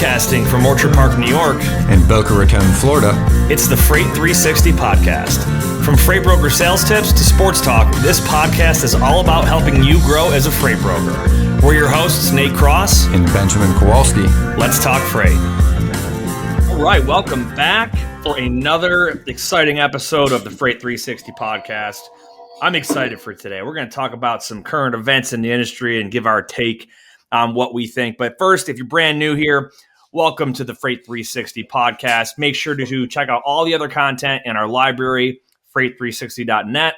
Broadcasting from Orchard Park, New York, and Boca Raton, Florida, it's the Freight 360 podcast. From freight broker sales tips to sports talk, this podcast is all about helping you grow as a freight broker. We're your hosts, Nate Cross and Benjamin Kowalski. Let's talk freight. All right, welcome back for another exciting episode of the Freight 360 podcast. I'm excited for today. We're going to talk about some current events in the industry and give our take on what we think. But first, if you're brand new here, welcome to the Freight 360 podcast. Make sure to check out all the other content in our library, freight360.net.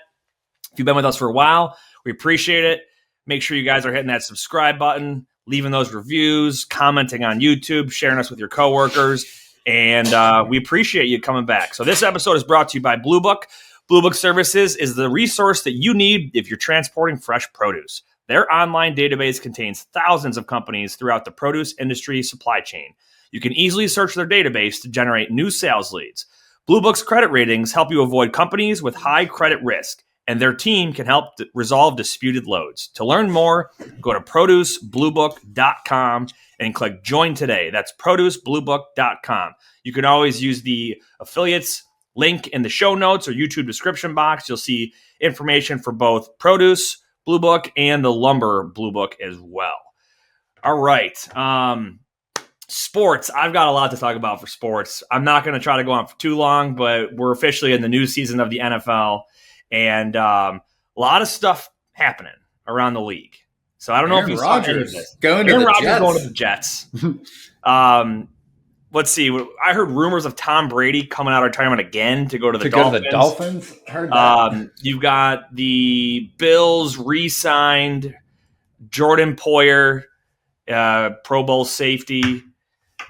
If you've been with us for a while, we appreciate it. Make sure you guys are hitting that subscribe button, leaving those reviews, commenting on YouTube, sharing us with your coworkers, and we appreciate you coming back. So this episode is brought to you by Blue Book. Blue Book Services is the resource that you need if you're transporting fresh produce. Their online database contains thousands of companies throughout the produce industry supply chain. You can easily search their database to generate new sales leads. Blue Book's credit ratings help you avoid companies with high credit risk, and their team can help resolve disputed loads. To learn more, go to producebluebook.com and click Join Today. That's producebluebook.com. You can always use the affiliates link in the show notes or YouTube description box. You'll see information for both Produce Blue Book and the Lumber Blue Book as well. All right. Sports. I've got a lot to talk about for sports. I'm not going to try to go on for too long, but we're officially in the new season of the NFL, and a lot of stuff happening around the league. So I don't know if you saw any of this. Aaron Rodgers going to the Jets. Let's see. I heard rumors of Tom Brady coming out of retirement again to go to the Dolphins. Heard that. You've got the Bills re-signed Jordan Poyer, Pro Bowl safety.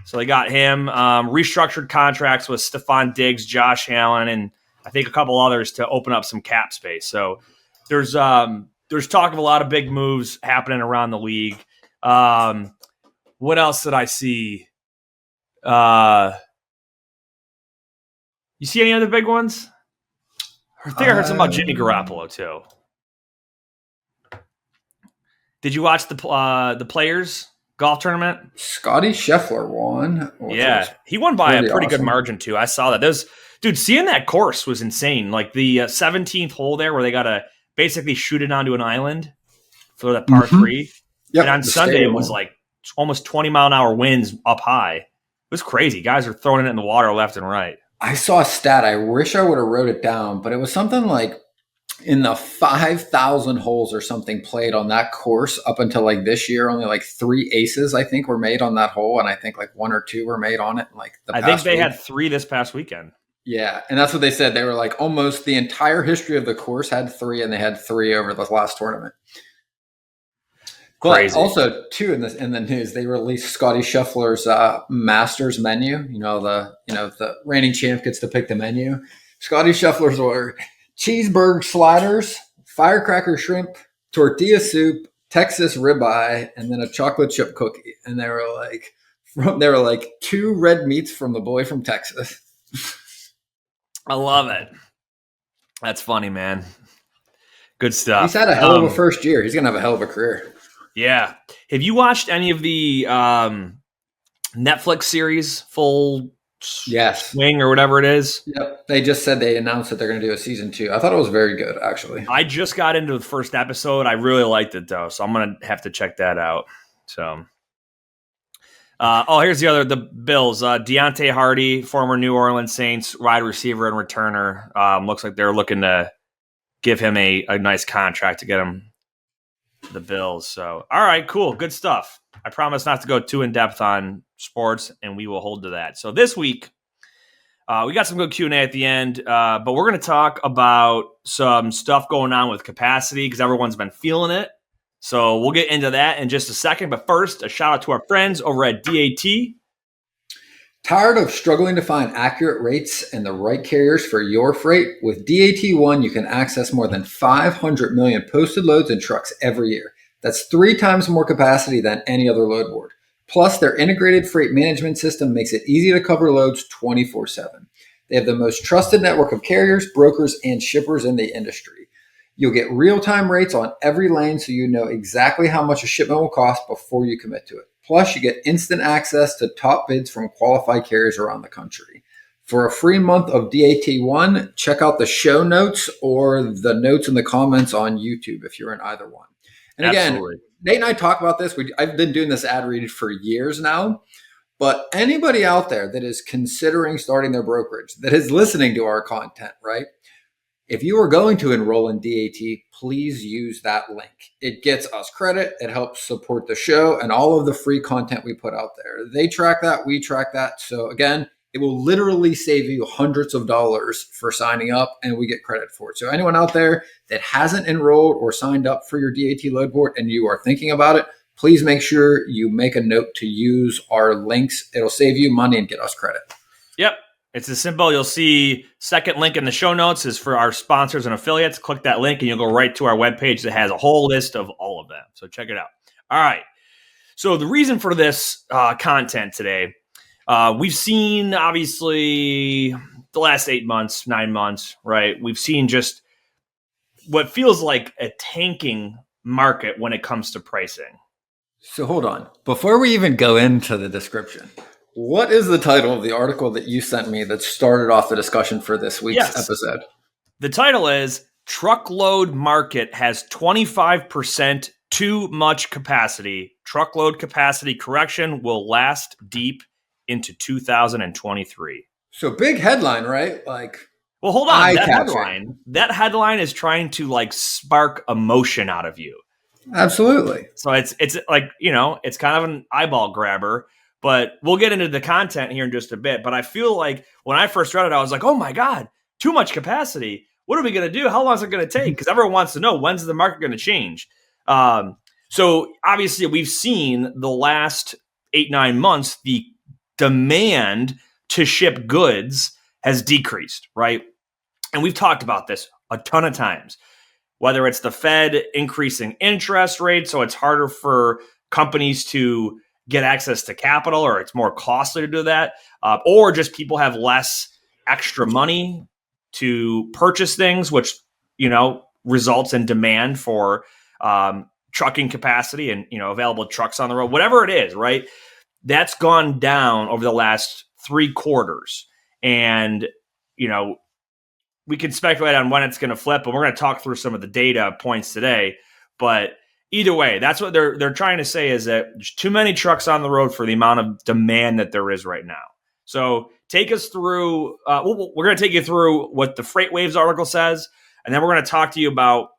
So they got him. Restructured contracts with Stephon Diggs, Josh Allen, and I think a couple others to open up some cap space. So there's talk of a lot of big moves happening around the league. What else did I see? You see any other big ones? I think I heard something about Jimmy Garoppolo too. Did you watch the Players golf tournament? Scotty Scheffler won. Yeah, he won by a pretty good margin too. I saw that. Dude, seeing that course was insane. Like the 17th hole there, where they got to basically shoot it onto an island for the par three. Yep, and on Sunday it was like almost 20-mile-an-hour winds up high. It was crazy. Guys are throwing it in the water left and right. I saw a stat. I wish I would have wrote it down, but it was something like in the 5,000 holes or something played on that course up until like this year, only like 3 aces, I think, were made on that hole. And I think like 1 or 2 were made on it. I think they had 3 this past weekend. Yeah. And that's what they said. They were like almost the entire history of the course had 3, and they had 3 over the last tournament. But crazy. Also, too, in the news, they released Scotty Scheffler's Masters menu. The reigning champ gets to pick the menu. Scotty Scheffler's were cheeseburger sliders, firecracker shrimp, tortilla soup, Texas ribeye, and then a chocolate chip cookie. And they were like 2 red meats from the boy from Texas. I love it. That's funny, man. Good stuff. He's had a hell of a first year. He's going to have a hell of a career. Yeah. Have you watched any of the Netflix series, Full Swing or whatever it is? Yep. They just said they announced that they're going to do a season 2. I thought it was very good, actually. I just got into the first episode. I really liked it, though, so I'm going to have to check that out. So, here's the Bills. Deontay Hardy, former New Orleans Saints wide receiver and returner. Looks like they're looking to give him a nice contract to get him the Bills. So, all right, cool. Good stuff. I promise not to go too in depth on sports, and we will hold to that. So this week, we got some good Q&A at the end, but we're going to talk about some stuff going on with capacity because everyone's been feeling it. So we'll get into that in just a second. But first, a shout out to our friends over at DAT. Tired of struggling to find accurate rates and the right carriers for your freight? With DAT1, you can access more than 500 million posted loads and trucks every year. That's 3 times more capacity than any other load board. Plus, their integrated freight management system makes it easy to cover loads 24/7. They have the most trusted network of carriers, brokers, and shippers in the industry. You'll get real-time rates on every lane so you know exactly how much a shipment will cost before you commit to it. Plus, you get instant access to top bids from qualified carriers around the country. For a free month of DAT1, check out the show notes or the notes in the comments on YouTube if you're in either one. And again, Absolutely. Nate and I talk about this. I've been doing this ad read for years now. But anybody out there that is considering starting their brokerage, that is listening to our content, right? If you are going to enroll in DAT, please use that link. It gets us credit. It helps support the show and all of the free content we put out there. They track that. We track that. So again, it will literally save you hundreds of dollars for signing up, and we get credit for it. So anyone out there that hasn't enrolled or signed up for your DAT load board and you are thinking about it, please make sure you make a note to use our links. It'll save you money and get us credit. Yep. It's as simple. You'll see second link in the show notes is for our sponsors and affiliates. Click that link and you'll go right to our webpage that has a whole list of all of them. So check it out. All right. So the reason for this content today, we've seen obviously the last 8 months, 9 months, right? We've seen just what feels like a tanking market when it comes to pricing. So hold on. Before we even go into the description, what is the title of the article that you sent me that started off the discussion for this week's episode? The title is Truckload Market Has 25% Too Much Capacity. Truckload Capacity Correction Will Last Deep into 2023. So big headline, right? Like, well, hold on. That headline is trying to like spark emotion out of you. Absolutely. So it's like, it's kind of an eyeball grabber. But we'll get into the content here in just a bit. But I feel like when I first read it, I was like, oh my God, too much capacity. What are we going to do? How long is it going to take? Because everyone wants to know, when's the market going to change? So obviously we've seen the last 8-9 months, the demand to ship goods has decreased, right? And we've talked about this a ton of times, whether it's the Fed increasing interest rates, so it's harder for companies to get access to capital, or it's more costly to do that, or just people have less extra money to purchase things, which, results in demand for trucking capacity and, available trucks on the road, whatever it is, right? That's gone down over the last 3 quarters. And, we can speculate on when it's going to flip, and we're going to talk through some of the data points today. But either way, that's what they're trying to say, is that there's too many trucks on the road for the amount of demand that there is right now. So take us through, we're going to take you through what the FreightWaves article says, and then we're going to talk to you about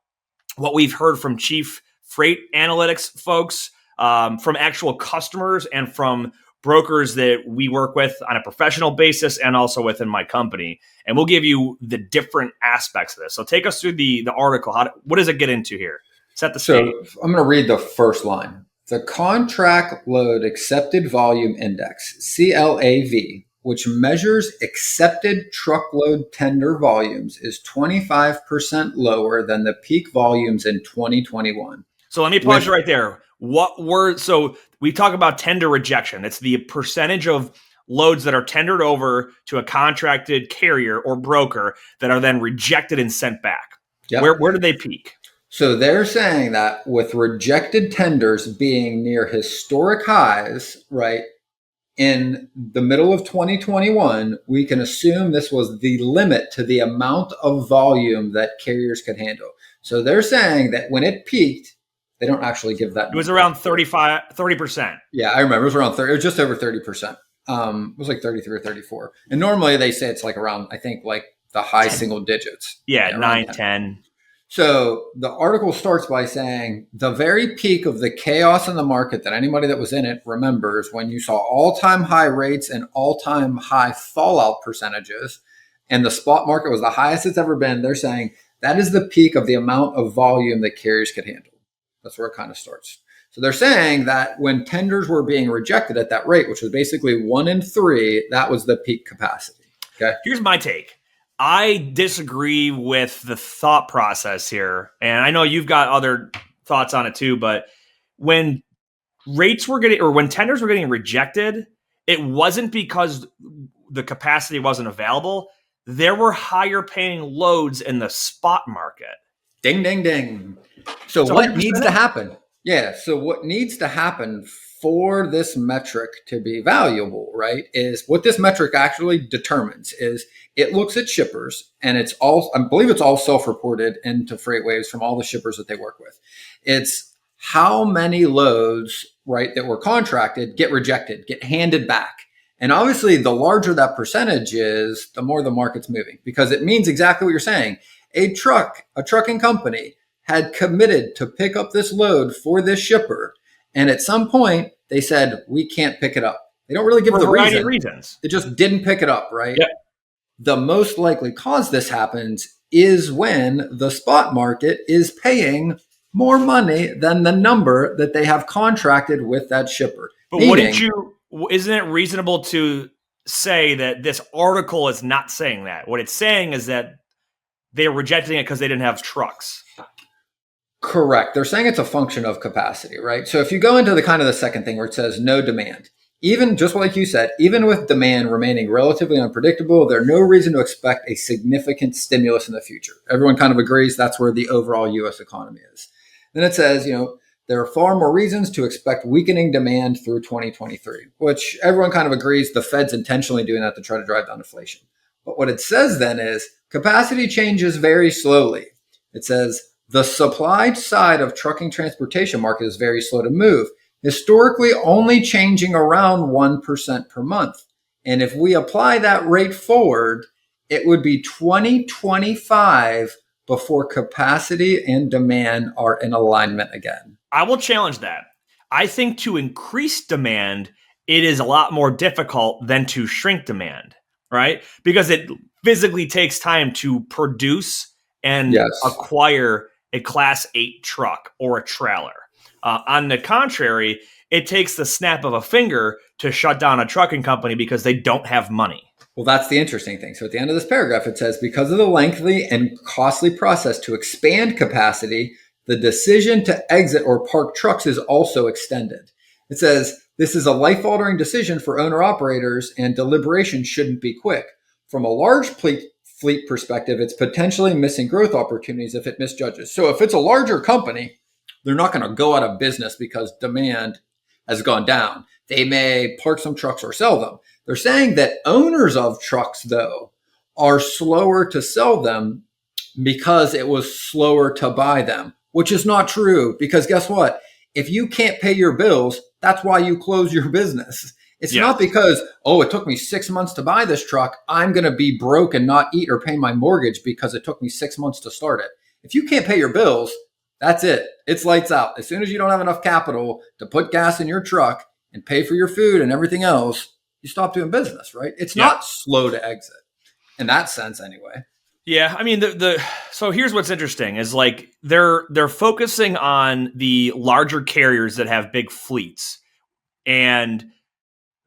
what we've heard from chief freight analytics folks, from actual customers and from brokers that we work with on a professional basis and also within my company. And we'll give you the different aspects of this. So take us through the article. What does it get into here? Set the stage. So I'm going to read the first line. The Contract Load Accepted Volume Index, CLAV, which measures accepted truckload tender volumes, is 25% lower than the peak volumes in 2021. So let me pause you right there. So we talk about tender rejection. It's the percentage of loads that are tendered over to a contracted carrier or broker that are then rejected and sent back. Yep. Where do they peak? So they're saying that with rejected tenders being near historic highs, right, in the middle of 2021, we can assume this was the limit to the amount of volume that carriers could handle. So they're saying that when it peaked, they don't actually give that. It was around 30%. Yeah, I remember. It was around 30. It was just over 30%. It was like 33 or 34. And normally they say it's like around, I think, like the high 10. Single digits. Yeah, 9, 10. So the article starts by saying the very peak of the chaos in the market that anybody that was in it remembers, when you saw all-time high rates and all-time high fallout percentages, and the spot market was the highest it's ever been. They're saying that is the peak of the amount of volume that carriers could handle. That's where it kind of starts. So they're saying that when tenders were being rejected at that rate, which was basically 1 in 3, that was the peak capacity. Okay. Here's my take. I disagree with the thought process here. And I know you've got other thoughts on it too, but when when tenders were getting rejected, it wasn't because the capacity wasn't available. There were higher paying loads in the spot market. Ding, ding, ding. So what needs to happen? Yeah. So what needs to happen for this metric to be valuable, right, is what this metric actually determines is it looks at shippers, and it's all, I believe it's all self-reported into FreightWaves from all the shippers that they work with. It's how many loads, right, that were contracted get rejected, get handed back. And obviously, the larger that percentage is, the more the market's moving, because it means exactly what you're saying. A trucking company had committed to pick up this load for this shipper. And at some point, they said, we can't pick it up. They don't really give For a the variety of reason. reasons. They just didn't pick it up, right? Yep. The most likely cause this happens is when the spot market is paying more money than the number that they have contracted with that shipper. But isn't it reasonable to say that this article is not saying that? What it's saying is that they're rejecting it because they didn't have trucks. Correct. They're saying it's a function of capacity, right? So if you go into the kind of the second thing where it says no demand, even just like you said, even with demand remaining relatively unpredictable, there's no reason to expect a significant stimulus in the future. Everyone kind of agrees that's where the overall U.S. economy is. Then it says, there are far more reasons to expect weakening demand through 2023, which everyone kind of agrees the Fed's intentionally doing that to try to drive down inflation. But what it says then is capacity changes very slowly. It says the supply side of trucking transportation market is very slow to move, historically only changing around 1% per month. And if we apply that rate forward, it would be 2025 before capacity and demand are in alignment again. I will challenge that. I think to increase demand, it is a lot more difficult than to shrink demand, right? Because it physically takes time to produce and acquire a Class 8 truck or a trailer. On the contrary, it takes the snap of a finger to shut down a trucking company because they don't have money. Well, that's the interesting thing. So at the end of this paragraph, it says, because of the lengthy and costly process to expand capacity, the decision to exit or park trucks is also extended. It says, this is a life-altering decision for owner-operators, and deliberation shouldn't be quick. From a large fleet perspective, it's potentially missing growth opportunities if it misjudges. So if it's a larger company, they're not going to go out of business because demand has gone down. They may park some trucks or sell them. They're saying that owners of trucks, though, are slower to sell them because it was slower to buy them, which is not true. Because guess what? If you can't pay your bills, that's why you close your business. It's not because, it took me 6 months to buy this truck. I'm going to be broke and not eat or pay my mortgage because it took me 6 months to start it. If you can't pay your bills, that's it. It's lights out. As soon as you don't have enough capital to put gas in your truck and pay for your food and everything else, you stop doing business, right? It's not slow to exit in that sense anyway. Yeah, I mean, so here's what's interesting is like they're focusing on the larger carriers that have big fleets, and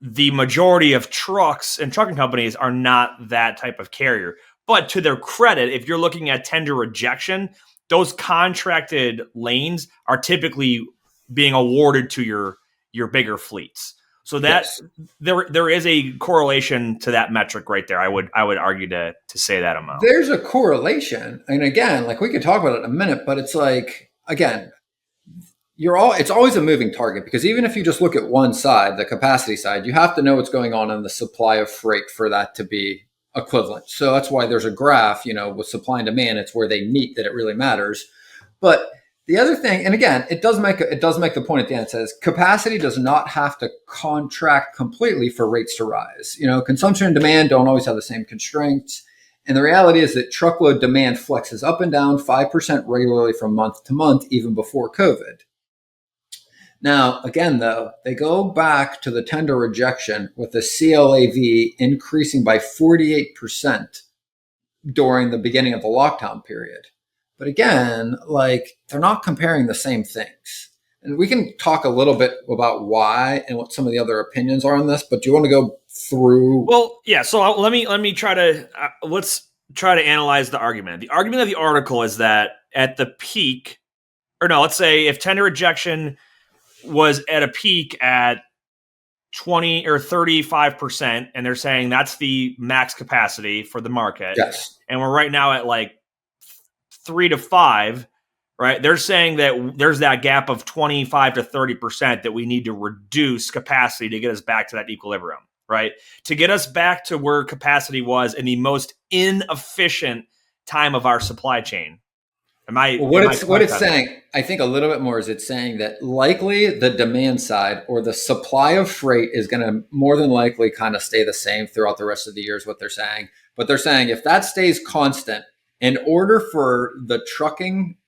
the majority of trucks and trucking companies are not that type of carrier. But to their credit, if you're looking at tender rejection, those contracted lanes are typically being awarded to your bigger fleets. So that there is a correlation to that metric right there. I would argue to say that amount. There's a correlation. And again, like we could talk about it in a minute, but it's like, again, it's always a moving target, because even if you just look at one side, the capacity side, you have to know what's going on in the supply of freight for that to be equivalent. So that's why there's a graph, with supply and demand. It's where they meet that it really matters. But the other thing, and again, it does make the point at the end. It says capacity does not have to contract completely for rates to rise. Consumption and demand don't always have the same constraints. And the reality is that truckload demand flexes up and down 5% regularly from month to month, even before COVID. Now, again, though, they go back to the tender rejection with the CLAV increasing by 48% during the beginning of the lockdown period. But again, they're not comparing the same things. And we can talk a little bit about why and what some of the other opinions are on this, but do you want to go through? Well, yeah. So let me try to, let's try to analyze the argument. The argument of the article is that at the peak, let's say if tender rejection was at a peak at 20 or 35%, and they're saying that's the max capacity for the market. Yes. And we're right now at like 3 to 5, right? They're saying that there's that gap of 25 to 30% that we need to reduce capacity to get us back to that equilibrium, right? To get us back to where capacity was in the most inefficient time of our supply chain. What it's saying, I think a little bit more is it's saying that likely the demand side or the supply of freight is going to more than likely kind of stay the same throughout the rest of the year is what they're saying. But they're saying if that stays constant, in order for the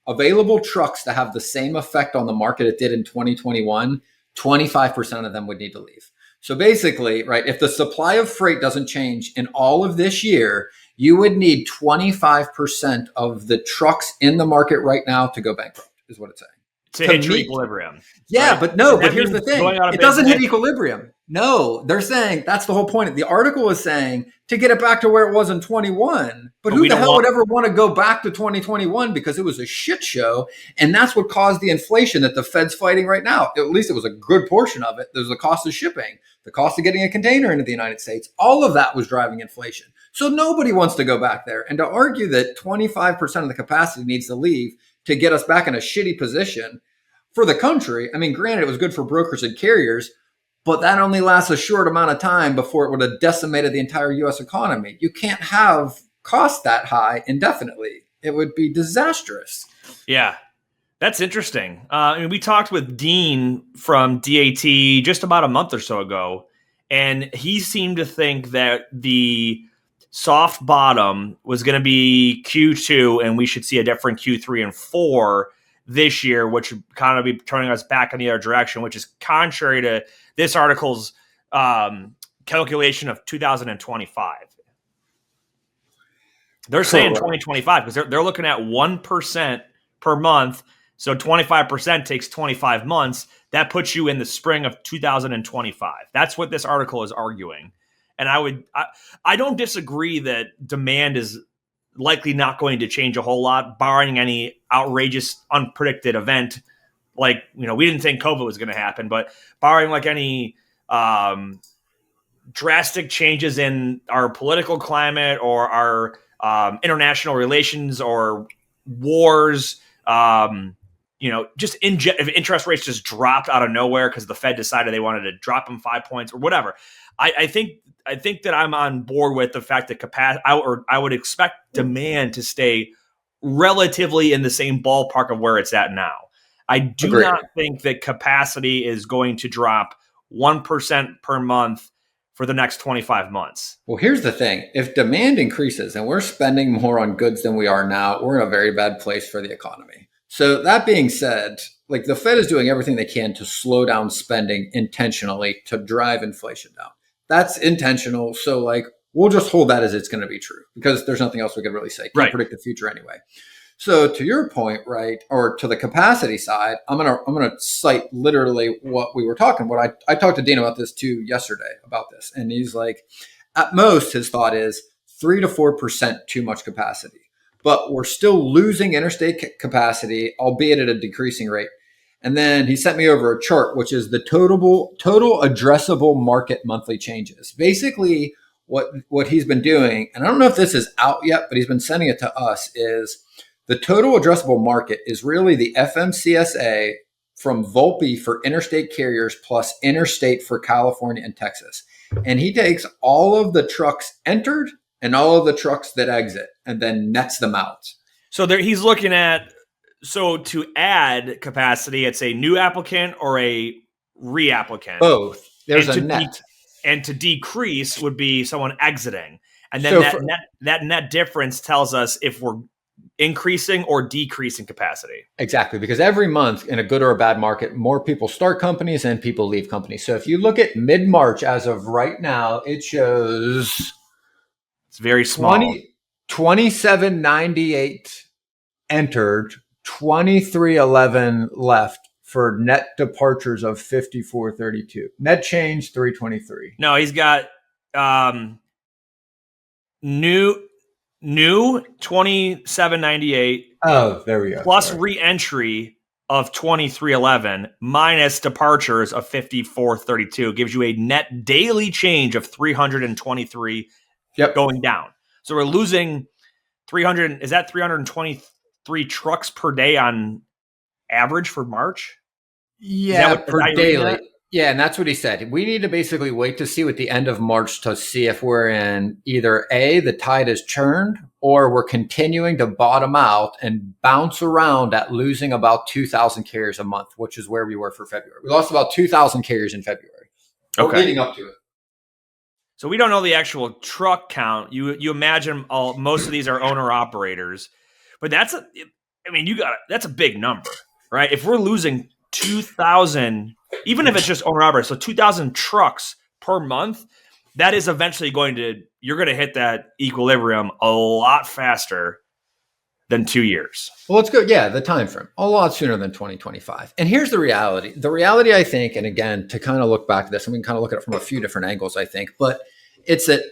available trucks to have the same effect on the market it did in 2021, 25% of them would need to leave. So basically, right, if the supply of freight doesn't change in all of this year, you would need 25% of the trucks in the market right now to go bankrupt, is what it's saying. To hit your equilibrium. Yeah, right? But here's the thing. It doesn't hit equilibrium. No, they're saying that's the whole point. The article is saying to get it back to where it was in 21. But who the hell would ever want to go back to 2021 because it was a shit show. And that's what caused the inflation that the Fed's fighting right now. At least it was a good portion of it. There's the cost of shipping, the cost of getting a container into the United States. All of that was driving inflation. So nobody wants to go back there. And to argue that 25% of the capacity needs to leave to get us back in a shitty position for the country. I mean, granted, it was good for brokers and carriers, but that only lasts a short amount of time before it would have decimated the entire U.S. economy. You can't have costs that high indefinitely. It would be disastrous. Yeah, that's interesting. I mean, we talked with Dean from DAT just about a month or so ago, and he seemed to think that the soft bottom was going to be Q2, and we should see a different Q3 and 4 this year, which would kind of be turning us back in the other direction, which is contrary to this article's calculation of 2025. They're saying 2025 because they're looking at 1% per month. So 25% takes 25 months. That puts you in the spring of 2025. That's what this article is arguing. And I don't disagree that demand is likely not going to change a whole lot, barring any outrageous, unpredicted event. Like, we didn't think COVID was going to happen, but barring like any drastic changes in our political climate or our international relations or wars, just if interest rates just dropped out of nowhere because the Fed decided they wanted to drop them 5 points or whatever. I think that I'm on board with the fact that capacity, I would expect demand to stay relatively in the same ballpark of where it's at now. I do not think that capacity is going to drop 1% per month for the next 25 months. Well, here's the thing. If demand increases and we're spending more on goods than we are now, we're in a very bad place for the economy. So that being said, like the Fed is doing everything they can to slow down spending intentionally to drive inflation down. That's intentional. So like, we'll just hold that as it's going to be true because there's nothing else we can really say. Can't predict the future anyway. So to your point, right, or to the capacity side, I'm gonna cite literally what we were talking about. I talked to Dean about this too yesterday about this, and he's like, at most, his thought is 3 to 4% too much capacity, but we're still losing interstate capacity, albeit at a decreasing rate. And then he sent me over a chart, which is the total addressable market monthly changes. Basically, what he's been doing, and I don't know if this is out yet, but he's been sending it to us, is the total addressable market is really the FMCSA from Volpe for interstate carriers plus interstate for California and Texas. And he takes all of the trucks entered and all of the trucks that exit and then nets them out. So he's looking at, so to add capacity, it's a new applicant or a reapplicant? Both. There's a net. And to decrease would be someone exiting. And then that net difference tells us if we're increasing or decreasing capacity. Exactly. Because every month in a good or a bad market, more people start companies and people leave companies. So if you look at mid-March as of right now, it shows it's very small. 2798 entered, 2311 left for net departures of 5432. Net change 323. No, he's got new 2798. Oh, there we go. Plus re-entry of 2311 minus departures of 5432 gives you a net daily change of 323 going down. So we're losing 300. Is that 320? 3 trucks per day on average for March? Yeah, per daily. That? Yeah, and that's what he said. We need to basically wait to see what the end of March to see if we're in either A, the tide has churned, or we're continuing to bottom out and bounce around at losing about 2,000 carriers a month, which is where we were for February. We lost about 2,000 carriers in February. Okay. Leading up to it. So we don't know the actual truck count. You imagine most of these are owner operators, but that's a big number, right? If we're losing 2,000, even if it's just owner operators, so 2,000 trucks per month, that is eventually you're going to hit that equilibrium a lot faster than 2 years. Well, let's go. Yeah, the time frame a lot sooner than 2025. And here's the reality. The reality, I think, and again, to kind of look back at this, and we can kind of look at it from a few different angles, I think, but it's that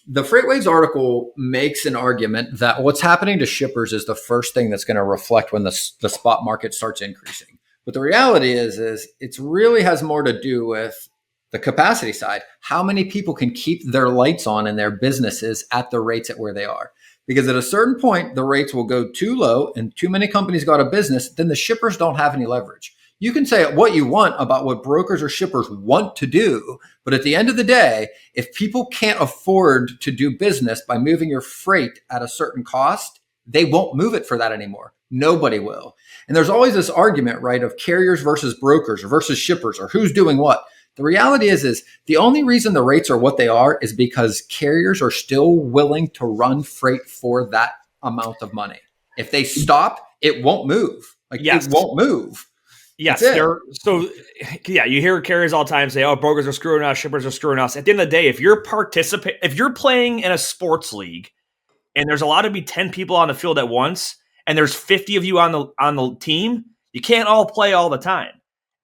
the FreightWaves article makes an argument that what's happening to shippers is the first thing that's going to reflect when the spot market starts increasing. But the reality is it really has more to do with the capacity side. How many people can keep their lights on in their businesses at the rates at where they are? Because at a certain point, the rates will go too low and too many companies go out of business, then the shippers don't have any leverage. You can say what you want about what brokers or shippers want to do, but at the end of the day, if people can't afford to do business by moving your freight at a certain cost, they won't move it for that anymore. Nobody will. And there's always this argument, right, of carriers versus brokers or versus shippers or who's doing what. The reality is the only reason the rates are what they are is because carriers are still willing to run freight for that amount of money. If they stop, it won't move. It won't move. Yes. You hear carriers all the time say, "Oh, brokers are screwing us, shippers are screwing us." At the end of the day, if you're playing in a sports league and there's allowed to be 10 people on the field at once and there's 50 of you on the team, you can't all play all the time.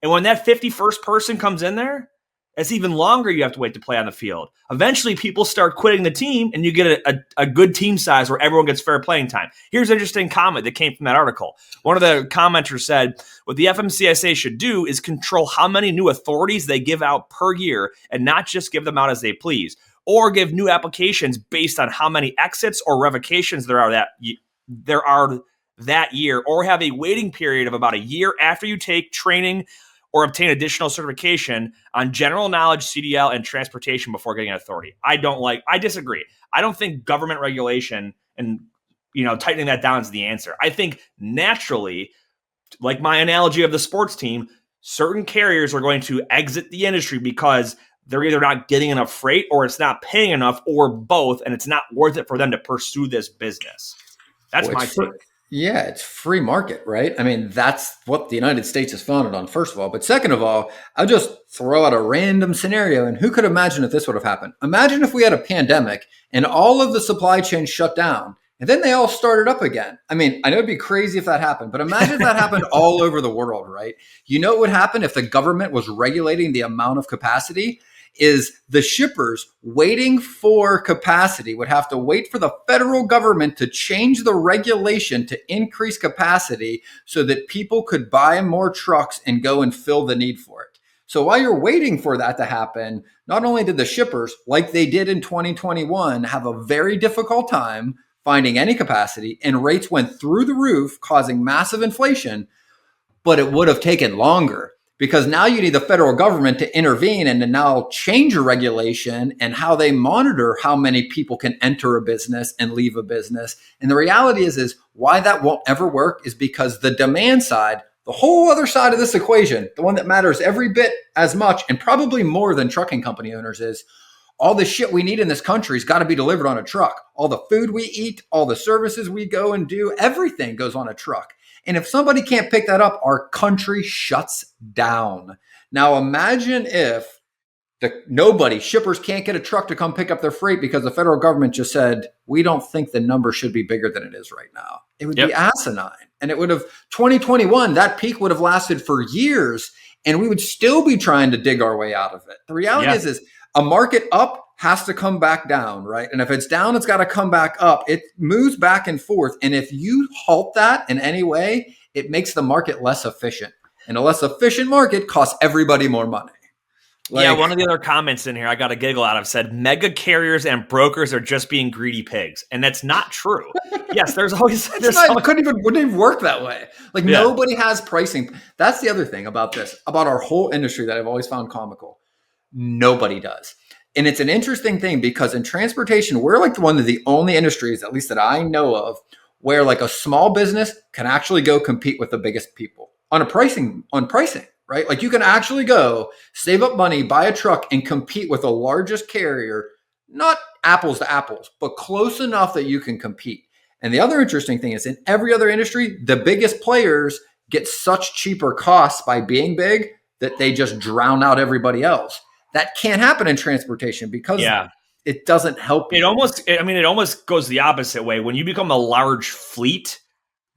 And when that 51st person comes in there, it's even longer you have to wait to play on the field. Eventually, people start quitting the team, and you get a good team size where everyone gets fair playing time. Here's an interesting comment that came from that article. One of the commenters said, what the FMCSA should do is control how many new authorities they give out per year and not just give them out as they please, or give new applications based on how many exits or revocations there are that year, or have a waiting period of about a year after you take training or obtain additional certification on general knowledge, CDL, and transportation before getting an authority. I disagree. I don't think government regulation and tightening that down is the answer. I think naturally, like my analogy of the sports team, certain carriers are going to exit the industry because they're either not getting enough freight or it's not paying enough or both, and it's not worth it for them to pursue this business. That's my take. Yeah, it's free market, right? I mean, that's what the United States is founded on, first of all. But second of all, I'll just throw out a random scenario. And who could imagine if this would have happened? Imagine if we had a pandemic and all of the supply chain shut down and then they all started up again. I mean, I know it'd be crazy if that happened, but imagine if that happened all over the world, right? You know what would happen if the government was regulating the amount of capacity? Is the shippers waiting for capacity would have to wait for the federal government to change the regulation to increase capacity so that people could buy more trucks and go and fill the need for it. So while you're waiting for that to happen, not only did the shippers, like they did in 2021, have a very difficult time finding any capacity, and rates went through the roof, causing massive inflation, but it would have taken longer. Because now you need the federal government to intervene and to now change a regulation and how they monitor how many people can enter a business and leave a business. And the reality is why that won't ever work is because the demand side, the whole other side of this equation, the one that matters every bit as much and probably more than trucking company owners, is all the shit we need in this country has got to be delivered on a truck. All the food we eat, all the services we go and do, everything goes on a truck. And if somebody can't pick that up, our country shuts down. Now imagine if shippers can't get a truck to come pick up their freight because the federal government just said, we don't think the number should be bigger than it is right now. It would be asinine. And it would have, 2021, that peak would have lasted for years and we would still be trying to dig our way out of it. The reality is a market up has to come back down, right? And if it's down, it's got to come back up. It moves back and forth. And if you halt that in any way, it makes the market less efficient. And a less efficient market costs everybody more money. Yeah, one of the other comments in here I got a giggle out of said mega carriers and brokers are just being greedy pigs, and that's not true. Yes, there's always wouldn't even work that way. Like nobody has pricing. That's the other thing about this, about our whole industry that I've always found comical. Nobody does. And it's an interesting thing because in transportation, we're like one of the only industries, at least that I know of, where like a small business can actually go compete with the biggest people on pricing, right? Like you can actually go save up money, buy a truck and compete with the largest carrier, not apples to apples, but close enough that you can compete. And the other interesting thing is in every other industry, the biggest players get such cheaper costs by being big that they just drown out everybody else. That can't happen in transportation because it doesn't help you. It almost goes the opposite way. When you become a large fleet,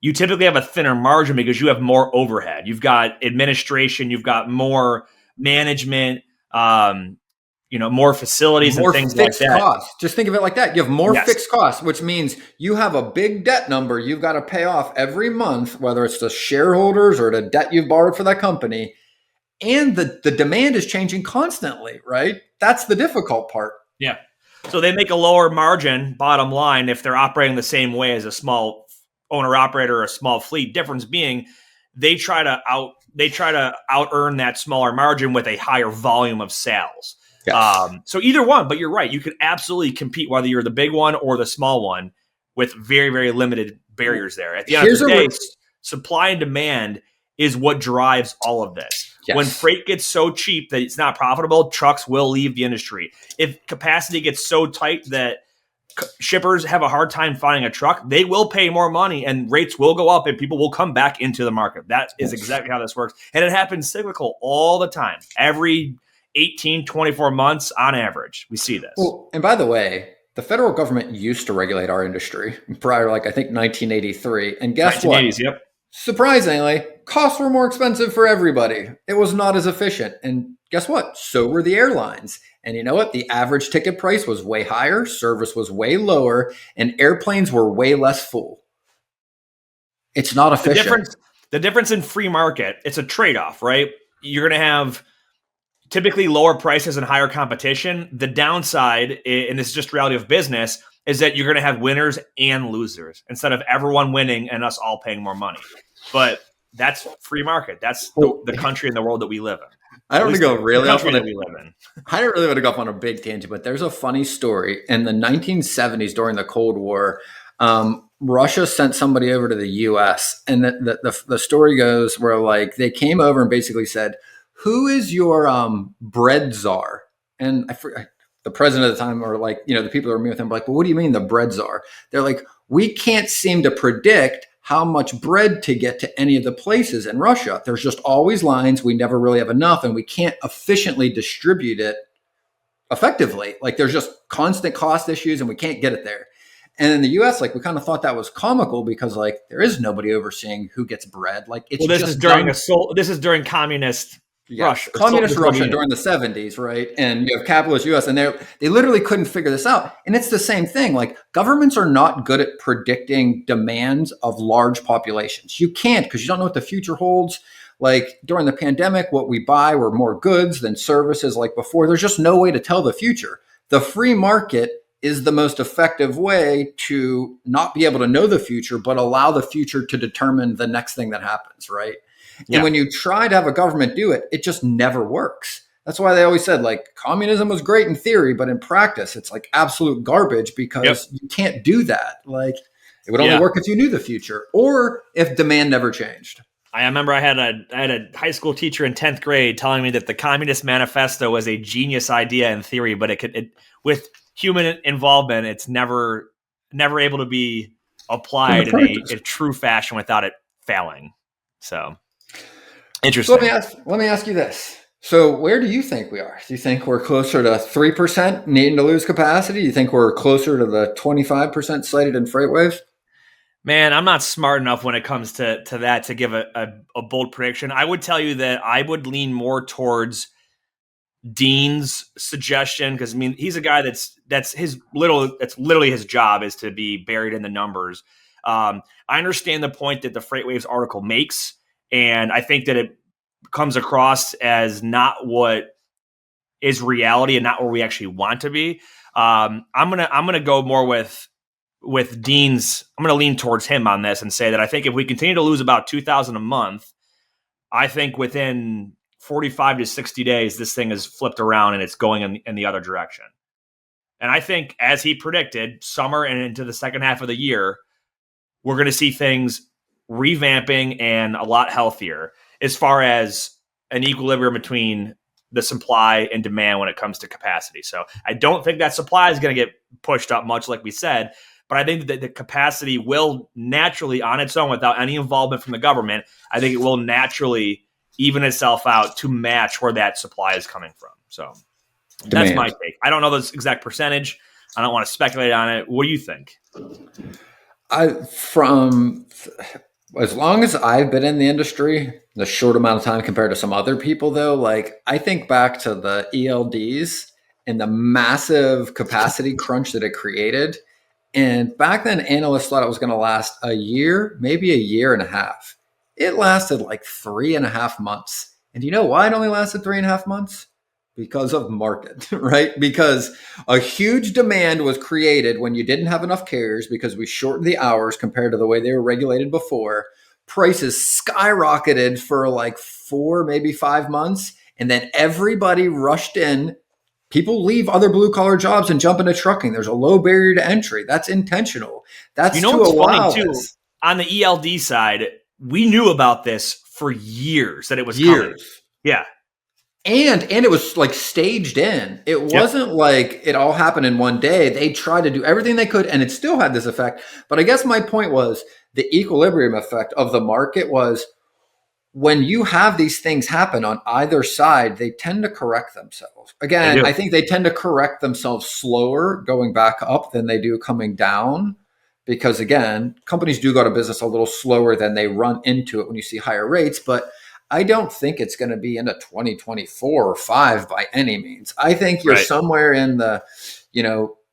you typically have a thinner margin because you have more overhead. You've got administration, you've got more management, more facilities and things like that. Costs. Just think of it like that. You have more fixed costs, which means you have a big debt number you've got to pay off every month, whether it's the shareholders or the debt you've borrowed for that company. And the demand is changing constantly, right? That's the difficult part. Yeah. So they make a lower margin, bottom line, if they're operating the same way as a small owner-operator or a small fleet. Difference being they try to out earn that smaller margin with a higher volume of sales. Yes. So either one, but you're right. You can absolutely compete whether you're the big one or the small one with very, very limited barriers there. At the end of the day, supply and demand is what drives all of this. Yes. When freight gets so cheap that it's not profitable, trucks will leave the industry. If capacity gets so tight that shippers have a hard time finding a truck, they will pay more money and rates will go up and people will come back into the market. That is exactly how this works. And it happens cyclical all the time. Every 18, 24 months on average, we see this. Well, and by the way, the federal government used to regulate our industry prior to I think 1983. And guess what? Yep. Surprisingly, costs were more expensive for everybody. It was not as efficient. And guess what? So were the airlines. And you know what? The average ticket price was way higher, service was way lower, and airplanes were way less full. It's not efficient. The difference in free market, it's a trade-off, right? You're going to have typically lower prices and higher competition. The downside, and this is just reality of business, is that you're going to have winners and losers instead of everyone winning and us all paying more money. But that's free market. That's the country and the world that we live in. I don't want to go really off on that we live in. I don't really want to go off on a big tangent, but there's a funny story. In the 1970s, during the Cold War, Russia sent somebody over to the U.S. And the story goes where like they came over and basically said, "Who is your bread czar?" And I forget. The president at the time, or like, the people that were meeting with him, were like, "Well, what do you mean the bread czar?" They're like, "We can't seem to predict how much bread to get to any of the places in Russia. There's just always lines. We never really have enough, and we can't efficiently distribute it effectively. Like there's just constant cost issues, and we can't get it there." And in the U.S., like we kind of thought that was comical because like there is nobody overseeing who gets bread. Like it's this is during communist. Russia, communist Russia during the 70s, right? And you have capitalist US, and they literally couldn't figure this out. And it's the same thing. Like governments are not good at predicting demands of large populations. You can't because you don't know what the future holds. Like during the pandemic, what we buy were more goods than services like before. There's just no way to tell the future. The free market is the most effective way to not be able to know the future, but allow the future to determine the next thing that happens, right? Yeah. And when you try to have a government do it, it just never works. That's why they always said like communism was great in theory, but in practice, it's like absolute garbage because you can't do that. Like it would only work if you knew the future or if demand never changed. I remember I had a high school teacher in 10th grade telling me that the Communist Manifesto was a genius idea in theory, but with human involvement, it's never able to be applied in a true fashion without it failing. So. Interesting. So let me ask you this. So where do you think we are? Do you think we're closer to 3% needing to lose capacity? Do you think we're closer to the 25% cited in FreightWaves? Man, I'm not smart enough when it comes to that to give a bold prediction. I would tell you that I would lean more towards Dean's suggestion because he's a guy that's literally his job is to be buried in the numbers. I understand the point that the FreightWaves article makes. And I think that it comes across as not what is reality and not where we actually want to be. I'm gonna go more with Dean's. I'm gonna lean towards him on this and say that I think if we continue to lose about 2,000 a month, I think within 45 to 60 days, this thing is flipped around and it's going in the other direction. And I think, as he predicted, summer and into the second half of the year, we're going to see things revamping and a lot healthier as far as an equilibrium between the supply and demand when it comes to capacity. So I don't think that supply is going to get pushed up much, like we said, but I think that the capacity will naturally, on its own, without any involvement from the government, I think it will naturally even itself out to match where that supply is coming from. So Demand. That's my take. I don't know the exact percentage. I don't want to speculate on it. What do you think? From as long as I've been in the industry, the short amount of time compared to some other people, though, like I think back to the ELDs and the massive capacity crunch that it created. And back then, analysts thought it was going to last a year, maybe a year and a half. It lasted like 3.5 months. And you know why it only lasted 3.5 months? Because of market, right? Because a huge demand was created when you didn't have enough carriers because we shortened the hours compared to the way they were regulated before. Prices skyrocketed for like 4, maybe 5 months. And then everybody rushed in. People leave other blue collar jobs and jump into trucking. There's a low barrier to entry. That's intentional. That's to what's allow funny too? this. On the ELD side, we knew about this for years that it was Years. coming. Yeah. And it was like staged in. It wasn't like it all happened in one day. They tried to do everything they could and it still had this effect. But I guess my point was the equilibrium effect of the market was when you have these things happen on either side, they tend to correct themselves. Again, I think they tend to correct themselves slower going back up than they do coming down. Because again, companies do go to business a little slower than they run into it when you see higher rates. But I don't think it's going to be into 2024 or 5 by any means. I think you're somewhere in the,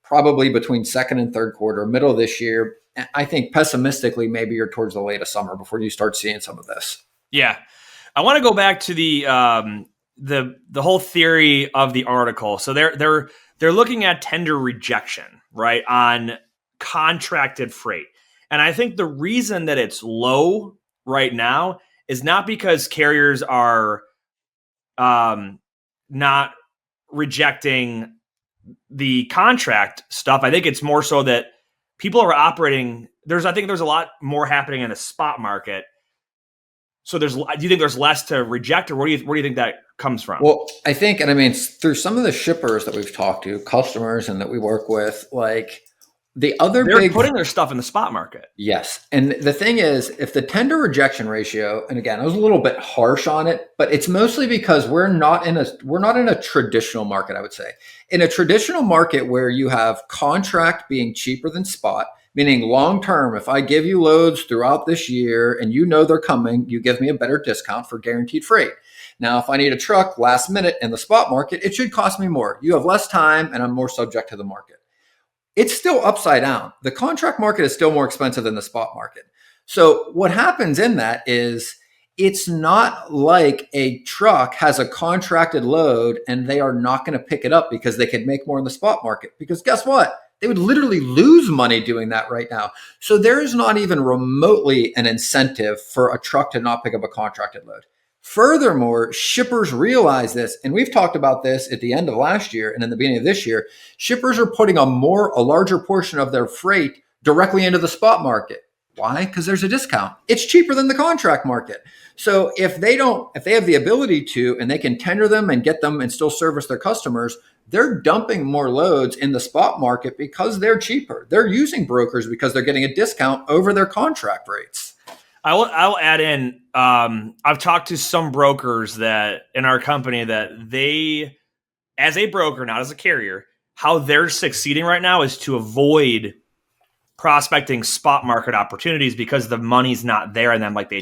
probably between second and third quarter, middle of this year. I think pessimistically, maybe you're towards the late of summer before you start seeing some of this. Yeah. I want to go back to the whole theory of the article. So they're looking at tender rejection, right, on contracted freight. And I think the reason that it's low right now is not because carriers are not rejecting the contract stuff. I think it's more so that people are operating. I think there's a lot more happening in the spot market. So do you think there's less to reject, or where do you think that comes from? Well, I think, and I mean, through some of the shippers that we've talked to, customers, and that we work with, like they're putting their stuff in the spot market. Yes. And the thing is, if the tender rejection ratio, and again, I was a little bit harsh on it, but it's mostly because we're not in a traditional market, I would say. In a traditional market where you have contract being cheaper than spot, meaning long term, if I give you loads throughout this year and they're coming, you give me a better discount for guaranteed freight. Now, if I need a truck last minute in the spot market, it should cost me more. You have less time and I'm more subject to the market. It's still upside down. The contract market is still more expensive than the spot market. So what happens in that is it's not like a truck has a contracted load and they are not going to pick it up because they could make more in the spot market. Because guess what? They would literally lose money doing that right now. So there is not even remotely an incentive for a truck to not pick up a contracted load. Furthermore, shippers realize this, and we've talked about this at the end of last year and in the beginning of this year. Shippers are putting a larger portion of their freight directly into the spot market. Why? Because there's a discount. It's cheaper than the contract market. So if they have the ability to, and they can tender them and get them and still service their customers, they're dumping more loads in the spot market because they're cheaper. They're using brokers because they're getting a discount over their contract rates. I'll add in, I've talked to some brokers that in our company that they, as a broker, not as a carrier, how they're succeeding right now is to avoid prospecting spot market opportunities because the money's not there in them like they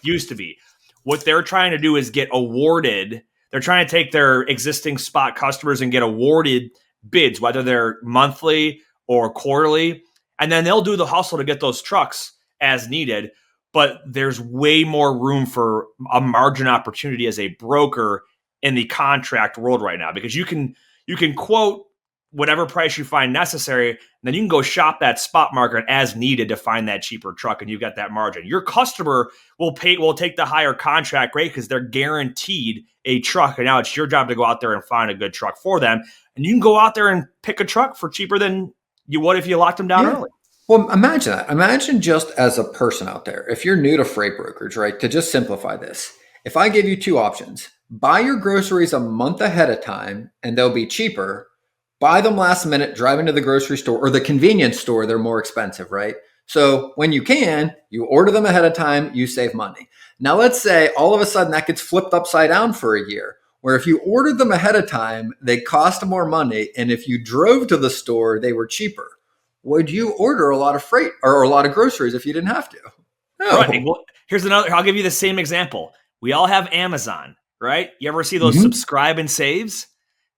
used to be. What they're trying to do is get awarded. They're trying to take their existing spot customers and get awarded bids, whether they're monthly or quarterly, and then they'll do the hustle to get those trucks as needed. But there's way more room for a margin opportunity as a broker in the contract world right now, because you can quote whatever price you find necessary, and then you can go shop that spot market as needed to find that cheaper truck, and you got that margin. Your customer will take the higher contract rate because they're guaranteed a truck, and now it's your job to go out there and find a good truck for them. And you can go out there and pick a truck for cheaper than you would if you locked them down early. Well, imagine that. Imagine just as a person out there, if you're new to freight brokerage, right? To just simplify this, if I give you two options, buy your groceries a month ahead of time and they'll be cheaper. Buy them last minute, drive into the grocery store or the convenience store. They're more expensive, right? So when you can, you order them ahead of time, you save money. Now, let's say all of a sudden that gets flipped upside down for a year, where if you ordered them ahead of time, they cost more money. And if you drove to the store, they were cheaper. Would you order a lot of freight or a lot of groceries if you didn't have to? No. Right. Well, here's another. I'll give you the same example. We all have Amazon, right? You ever see those subscribe and saves?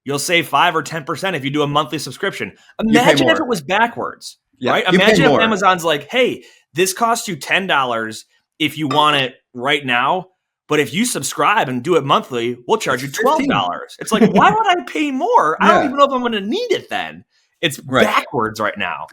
You'll save 5 or 10% if you do a monthly subscription. Imagine if it was backwards, right? Imagine if Amazon's like, hey, this costs you $10 if you want it right now. But if you subscribe and do it monthly, we'll charge you $12. It's like, why would I pay more? I don't even know if I'm going to need it then. It's backwards right now.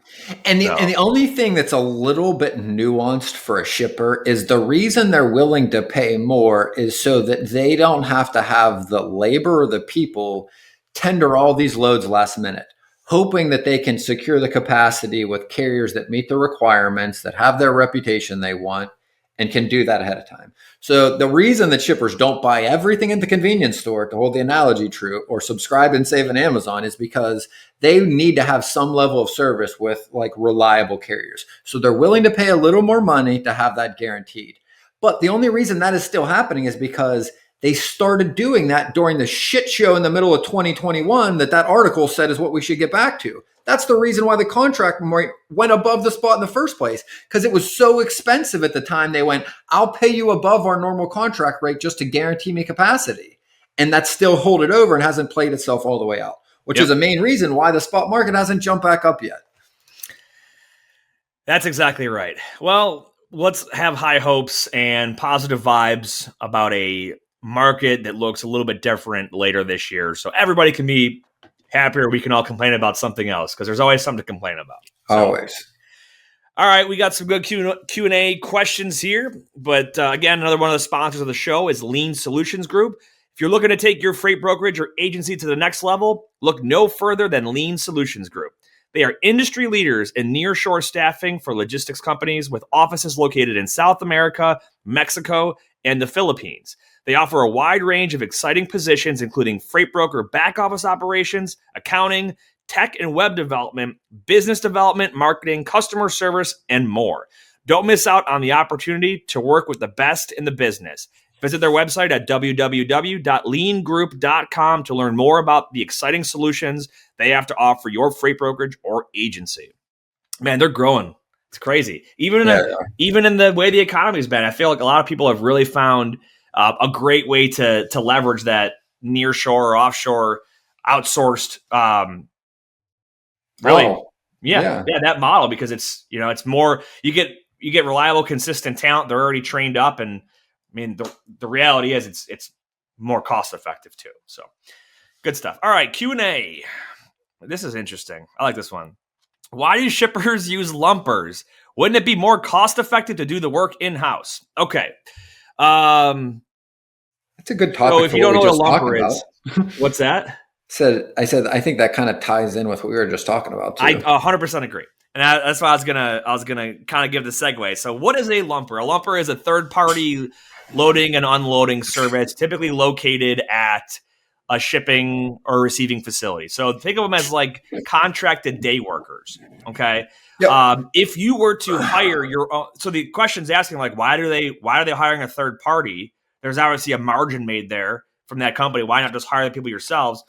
And the only thing that's a little bit nuanced for a shipper is the reason they're willing to pay more is so that they don't have to have the labor or the people tender all these loads last minute, hoping that they can secure the capacity with carriers that meet the requirements, that have their reputation they want, and can do that ahead of time. So the reason that shippers don't buy everything in the convenience store, to hold the analogy true, or subscribe and save in Amazon is because they need to have some level of service with like reliable carriers. So they're willing to pay a little more money to have that guaranteed. But the only reason that is still happening is because they started doing that during the shit show in the middle of 2021 that article said is what we should get back to. That's the reason why the contract rate went above the spot in the first place, because it was so expensive at the time. They went, I'll pay you above our normal contract rate just to guarantee me capacity. And that's still hold it over and hasn't played itself all the way out, which is a main reason why the spot market hasn't jumped back up yet. That's exactly right. Well, let's have high hopes and positive vibes about a market that looks a little bit different later this year. So everybody can be happier. We can all complain about something else because there's always something to complain about. So, always. All right. We got some good Q&A questions here. But again, another one of the sponsors of the show is Lean Solutions Group. If you're looking to take your freight brokerage or agency to the next level, look no further than Lean Solutions Group. They are industry leaders in nearshore staffing for logistics companies with offices located in South America, Mexico, and the Philippines. They offer a wide range of exciting positions, including freight broker back office operations, accounting, tech and web development, business development, marketing, customer service, and more. Don't miss out on the opportunity to work with the best in the business. Visit their website at www.leangroup.com to learn more about the exciting solutions they have to offer your freight brokerage or agency. Man, they're growing. It's crazy. Even in the way the economy's been, I feel like a lot of people have really found a great way to leverage that nearshore or offshore outsourced, that model, because it's more, you get reliable, consistent talent. They're already trained up, and I mean the reality is it's more cost effective too. So good stuff. All right, Q&A. This is interesting. I like this one. Why do shippers use lumpers? Wouldn't it be more cost effective to do the work in house? Okay. It's a good topic. So if you don't know what a lumper is, what's that? I think that kind of ties in with what we were just talking about too. I 100% agree. And that's why I was gonna kind of give the segue. So what is a lumper? A lumper is a third-party loading and unloading service, typically located at a shipping or receiving facility. So think of them as like contracted day workers. Okay. Yep. If you were to hire your own, so the question's asking like, why are they hiring a third party? There's obviously a margin made there from that company. Why not just hire the people yourselves?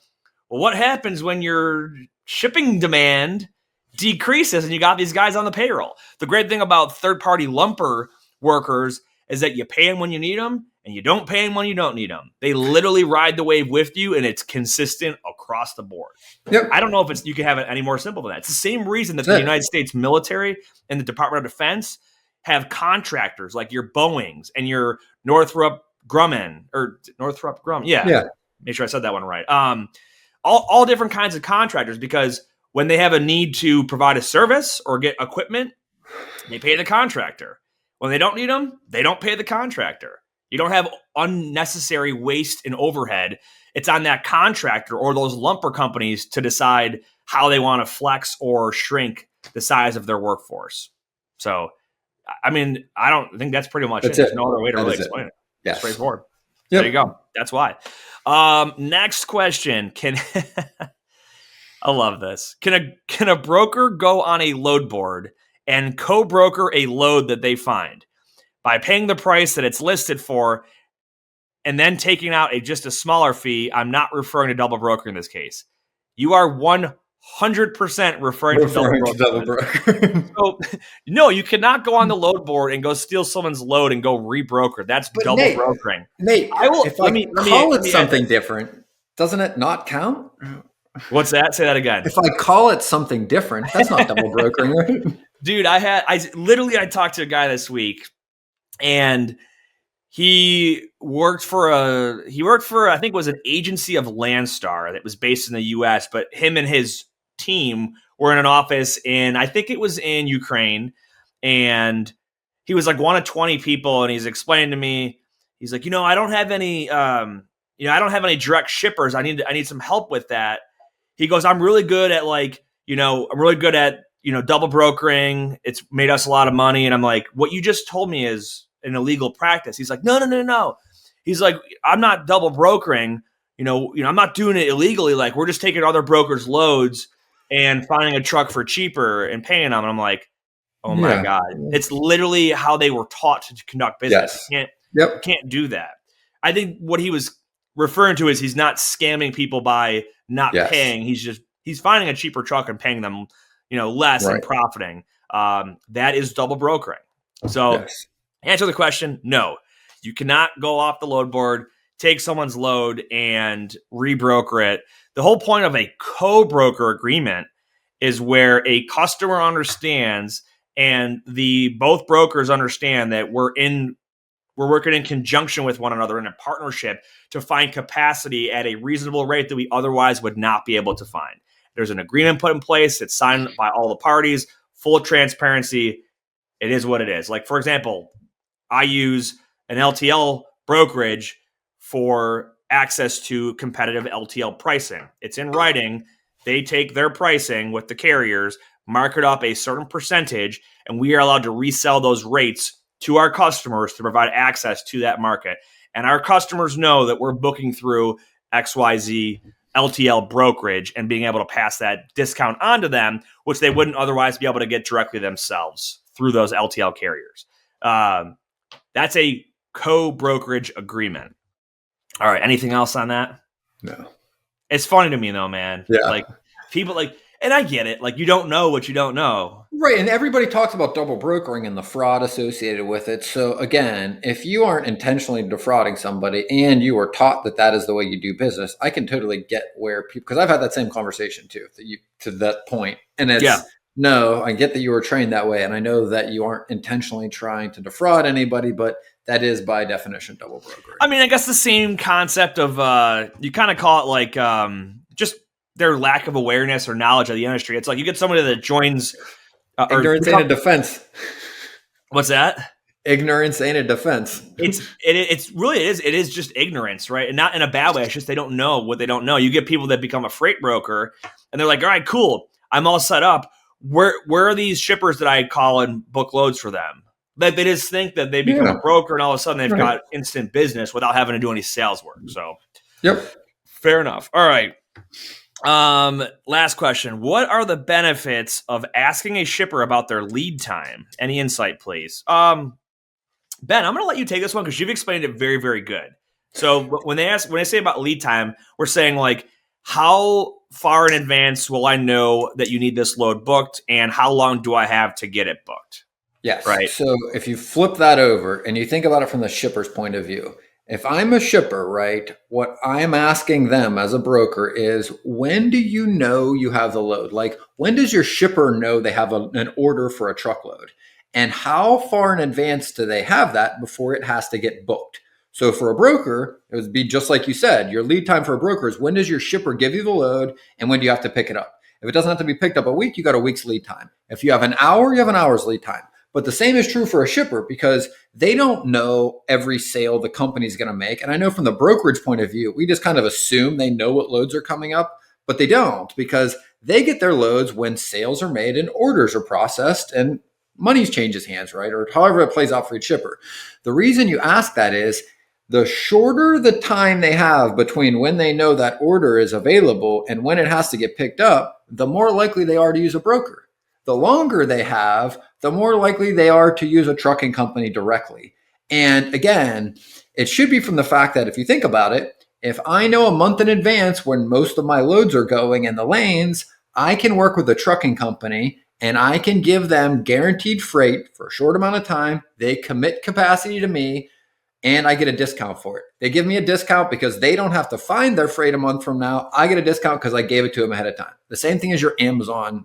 Well, what happens when your shipping demand decreases and you got these guys on the payroll? The great thing about third-party lumper workers is that you pay them when you need them and you don't pay them when you don't need them. They literally ride the wave with you, and it's consistent across the board. Yep. I don't know if you can have it any more simple than that. It's the same reason that the United States military and the Department of Defense have contractors like your Boeings and your Northrop Grumman. Yeah. make sure I said that one right. All different kinds of contractors, because when they have a need to provide a service or get equipment, they pay the contractor. When they don't need them, they don't pay the contractor. You don't have unnecessary waste and overhead. It's on that contractor or those lumber companies to decide how they want to flex or shrink the size of their workforce. So, I mean, I don't think that's pretty much it. There's no other way to really explain it. Yes. Straightforward. Yep. There you go. That's why. Next question. I love this. Can a broker go on a load board and co-broker a load that they find by paying the price that it's listed for and then taking out just a smaller fee? I'm not referring to double broker in this case. You are 100% referring to double broker. So, no, you cannot go on the load board and go steal someone's load and go rebroker. That's double brokering. Nate, if I call it something different, doesn't it not count? What's that? Say that again. If I call it something different, that's not double brokering, right? Dude, I talked to a guy this week, and he worked for I think it was an agency of Landstar that was based in the US, but him and his team were in an office I think it was in Ukraine, and he was like one of 20 people, and he's explaining to me, he's like, I don't have any I don't have any direct shippers. I need some help with that. He goes, I'm really good at double brokering. It's made us a lot of money. And I'm like, what you just told me is an illegal practice. He's like, no. He's like, I'm not double brokering. I'm not doing it illegally. Like, we're just taking other brokers' loads and finding a truck for cheaper and paying them. And I'm like, oh my God. It's literally how they were taught to conduct business. Yes. You can't do that. I think what he was referring to is he's not scamming people by not paying. He's finding a cheaper truck and paying them, less and profiting. That is double brokering. So answer the question, no. You cannot go off the load board, take someone's load and rebroker it. The whole point of a co-broker agreement is where a customer understands and both brokers understand that we're working in conjunction with one another in a partnership to find capacity at a reasonable rate that we otherwise would not be able to find. There's an agreement put in place. It's signed by all the parties, full transparency. It is what it is. Like, for example, I use an LTL brokerage for access to competitive LTL pricing. It's in writing. They take their pricing with the carriers, mark it up a certain percentage, and we are allowed to resell those rates to our customers to provide access to that market. And our customers know that we're booking through XYZ LTL brokerage and being able to pass that discount on to them, which they wouldn't otherwise be able to get directly themselves through those LTL carriers. That's a co-brokerage agreement. All right. Anything else on that? No. It's funny to me though, man. Yeah. Like, people and I get it. Like, you don't know what you don't know. Right. And everybody talks about double brokering and the fraud associated with it. So again, if you aren't intentionally defrauding somebody and you were taught that is the way you do business, I can totally get where people, because I've had that same conversation too, to that point. And it's, no, I get that you were trained that way. And I know that you aren't intentionally trying to defraud anybody, but that is by definition double brokering. I mean, I guess the same concept of, you kind of call it like, just their lack of awareness or knowledge of the industry. It's like you get somebody that joins ignorance ain't a defense. What's that? Ignorance ain't a defense. It is just ignorance, right? And not in a bad way. It's just they don't know what they don't know. You get people that become a freight broker and they're like, all right, cool, I'm all set up. Where are these shippers that I call and book loads for them? Like, they just think that they become a broker and all of a sudden they've got instant business without having to do any sales work. So, fair enough. All right. Last question. What are the benefits of asking a shipper about their lead time? Any insight, please? Ben, I'm going to let you take this one because you've explained it very, very good. So when they say about lead time, we're saying like, how far in advance will I know that you need this load booked, and how long do I have to get it booked? Yes. Right. So if you flip that over and you think about it from the shipper's point of view, if I'm a shipper, right, what I'm asking them as a broker is, when do you know you have the load? Like, when does your shipper know they have an order for a truckload? And how far in advance do they have that before it has to get booked? So for a broker, it would be just like you said, your lead time for a broker is when does your shipper give you the load and when do you have to pick it up? If it doesn't have to be picked up a week, you got a week's lead time. If you have an hour, you have an hour's lead time. But the same is true for a shipper because they don't know every sale the company's going to make. And I know from the brokerage point of view, we just kind of assume they know what loads are coming up, but they don't because they get their loads when sales are made and orders are processed and money changes hands, right? Or however it plays out for each shipper. The reason you ask that is the shorter the time they have between when they know that order is available and when it has to get picked up, the more likely they are to use a broker. The longer they have, the more likely they are to use a trucking company directly. And again, it should be from the fact that if you think about it, if I know a month in advance when most of my loads are going in the lanes, I can work with a trucking company and I can give them guaranteed freight for a short amount of time. They commit capacity to me and I get a discount for it. They give me a discount because they don't have to find their freight a month from now. I get a discount because I gave it to them ahead of time. The same thing as your Amazon,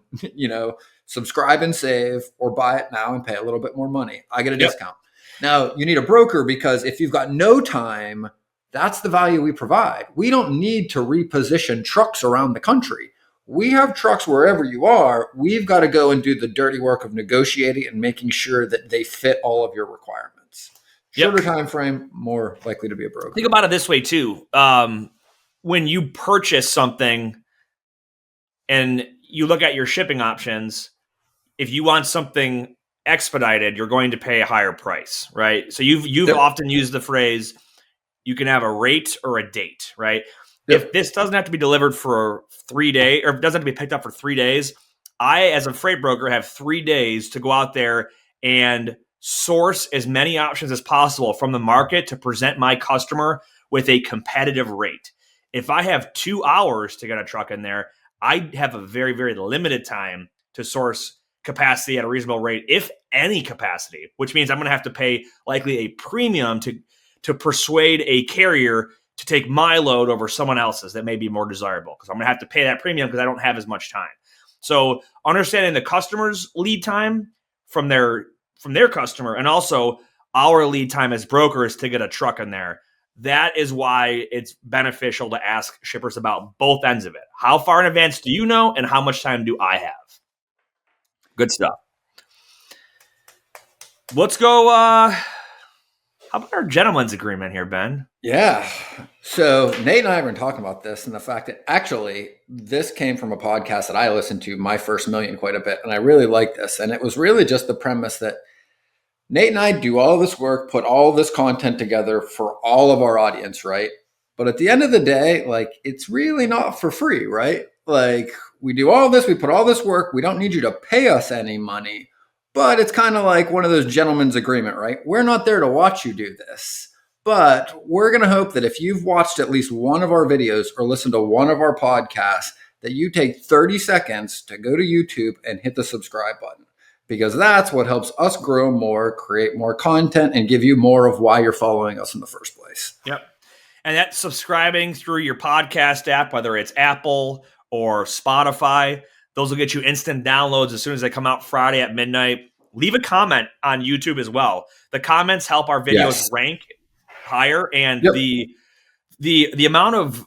subscribe and save or buy it now and pay a little bit more money. I get a discount. Now you need a broker because if you've got no time, that's the value we provide. We don't need to reposition trucks around the country. We have trucks wherever you are. We've got to go and do the dirty work of negotiating and making sure that they fit all of your requirements. Shorter time frame, more likely to be a broker. Think about it this way too. When you purchase something and you look at your shipping options, if you want something expedited, you're going to pay a higher price, right? So you've often used the phrase, you can have a rate or a date, right? If this doesn't have to be delivered for 3 days, or if it doesn't have to be picked up for 3 days, I, as a freight broker, have 3 days to go out there and source as many options as possible from the market to present my customer with a competitive rate. If I have 2 hours to get a truck in there, I have a very, very limited time to source capacity at a reasonable rate, if any capacity, which means I'm going to have to pay likely a premium to persuade a carrier to take my load over someone else's that may be more desirable, because I'm going to have to pay that premium because I don't have as much time. So understanding the customer's lead time from their customer, and also our lead time as brokers to get a truck in there. That is why it's beneficial to ask shippers about both ends of it. How far in advance do you know, and how much time do I have? Good stuff. Let's go. How about our gentleman's agreement here, Ben? Yeah. So Nate and I have been talking about this, and the fact that actually this came from a podcast that I listened to, My First Million, quite a bit. And I really like this. And it was really just the premise that Nate and I do all this work, put all this content together for all of our audience, right? But at the end of the day, it's really not for free, right? We do all this, we put all this work, we don't need you to pay us any money, but it's kind of like one of those gentlemen's agreement, right? We're not there to watch you do this, but we're going to hope that if you've watched at least one of our videos or listened to one of our podcasts, that you take 30 seconds to go to YouTube and hit the subscribe button. Because that's what helps us grow more, create more content, and give you more of why you're following us in the first place. Yep. And that's subscribing through your podcast app, whether it's Apple or Spotify. Those will get you instant downloads as soon as they come out Friday at midnight. Leave a comment on YouTube as well. The comments help our videos rank higher, and the amount of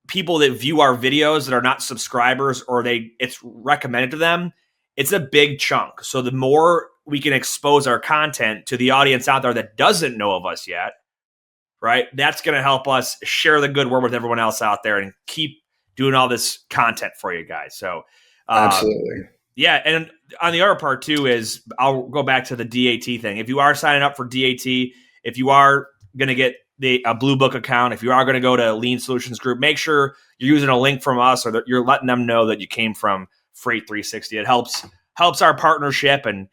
people that view our videos that are not subscribers or it's recommended to them, it's a big chunk. So the more we can expose our content to the audience out there that doesn't know of us yet, right? That's going to help us share the good word with everyone else out there and keep doing all this content for you guys. So absolutely. Yeah. And on the other part too, is I'll go back to the DAT thing. If you are signing up for DAT, if you are going to get a Blue Book account, if you are going to go to Lean Solutions Group, make sure you're using a link from us, or that you're letting them know that you came from Freight 360. It helps our partnership, and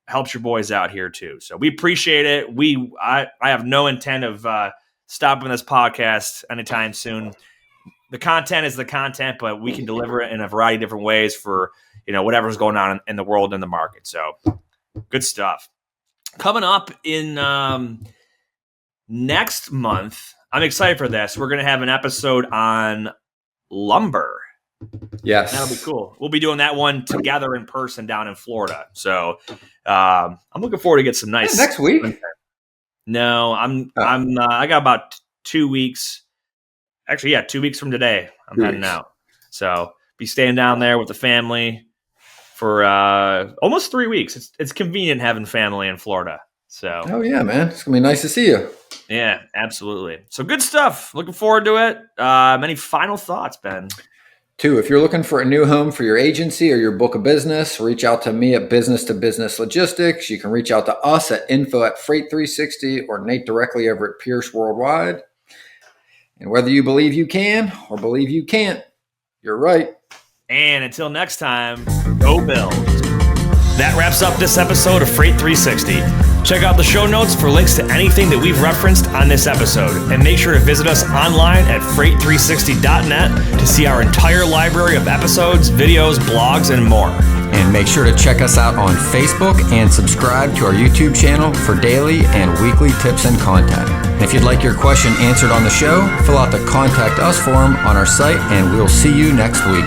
helps your boys out here too. So we appreciate it. I have no intent of stopping this podcast anytime soon. The content is the content, but we can deliver it in a variety of different ways for whatever's going on in the world and the market. So good stuff. Coming up in next month, I'm excited for this. We're going to have an episode on lumber. Yes. That'll be cool. We'll be doing that one together in person down in Florida. So I'm looking forward to get some nice next week. No, I got about 2 weeks. Actually, yeah, 2 weeks from today, I'm heading out. So be staying down there with the family for almost 3 weeks. It's convenient having family in Florida. So Oh yeah, man, it's gonna be nice to see you. yeah, absolutely. So good stuff. Looking forward to it. Any final thoughts, Ben? 2, if you're looking for a new home for your agency or your book of business, reach out to me at Business to Business Logistics. You can reach out to us at info@Freight360 or Nate directly over at Pierce Worldwide. And whether you believe you can or believe you can't, you're right. And until next time, go build. That wraps up this episode of Freight 360. Check out the show notes for links to anything that we've referenced on this episode. And make sure to visit us online at freight360.net to see our entire library of episodes, videos, blogs, and more. And make sure to check us out on Facebook and subscribe to our YouTube channel for daily and weekly tips and content. And if you'd like your question answered on the show, fill out the Contact Us form on our site, and we'll see you next week.